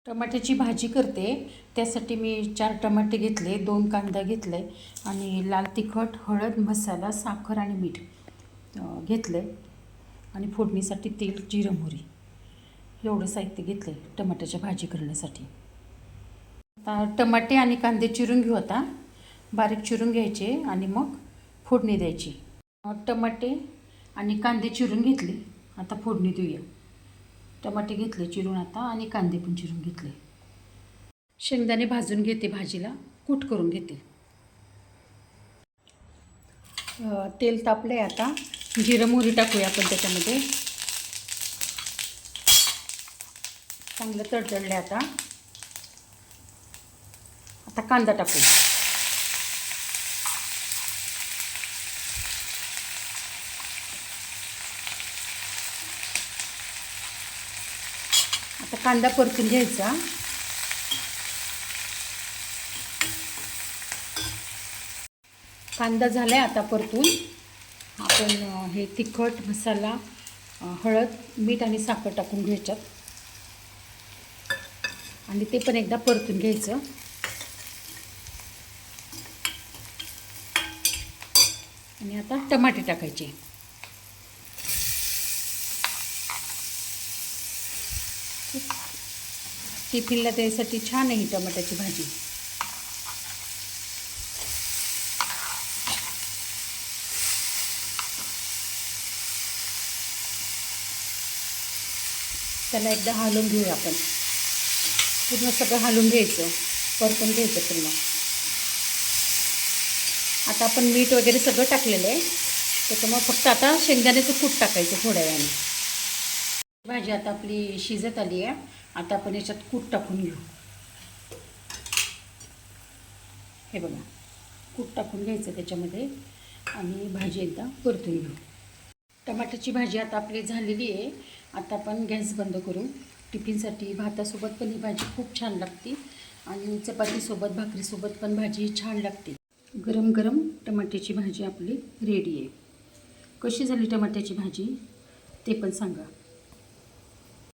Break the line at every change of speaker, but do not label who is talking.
टमाट्याची भाजी करते त्यासाठी मी 4 टमाटे घेतले, 2 कांदा घेतले आणि लाल तिखट, हळद, मसाला, साखर आणि मीठ घेतले आणि फोडणीसाठी तेल, जिरं, मोहरी एवढं साहित्य घेतले टमाट्याच्या भाजी करण्यासाठी. आता टमाटे आणि कांदे चिरून घेऊ. आता बारीक चिरून घ्यायचे आणि मग फोडणी द्यायची. टमाटे आणि कांदे चिरून घेतले. आता फोडणी देऊया. टमाटे घेतले चिरून आता आणि कांदे पण चिरून घेतले. शेंगदाणे भाजून घेते, भाजीला कूट करून घेते. तेल तापले. आता जिरं मोहरी टाकूया आपण त्याच्यामध्ये. चांगलं तडतडले. आता कांदा टाकू. आता कांदा परतून घ्यायचा. कांदा झाला आहे आता परतून. आपण हे तिखट, मसाला, हळद, मीठ आणि साखर टाकून घ्यायच्यात आणि ते पण एकदा परतून घ्यायचं. आणि आता टमाटे टाकायचे. टिफिनला द्यायसाठी छान आहे ही टमाट्याची भाजी. त्याला एकदा हलवून घेऊया आपण. पूर्ण सगळं हलवून घ्यायचं, परतून घ्यायचं पूर्ण. आता आपण मीठ वगैरे सगळं टाकलेलं आहे, त्याच्यामुळे फक्त आता शेंगदाण्याचं कूट टाकायचं थोड्या वेळाने. भाजी आता आपली शिजत आली आहे. आता आपण याच्यात कूट टाकून घेऊ. हे बघा, कूट टाकून घ्यायचं त्याच्यामध्ये आणि भाजी एकदा परतून घेऊ. टमाट्याची भाजी आता आपली झालेली आहे. आता आपण गॅस बंद करू. टिफिनसाठी भातासोबत पण ही भाजी खूप छान लागते आणि चपातीसोबत, भाकरीसोबत पण भाजी छान लागते. गरम गरम टमाट्याची भाजी आपली रेडी आहे. कशी झाली टमाट्याची भाजी ते पण सांगा.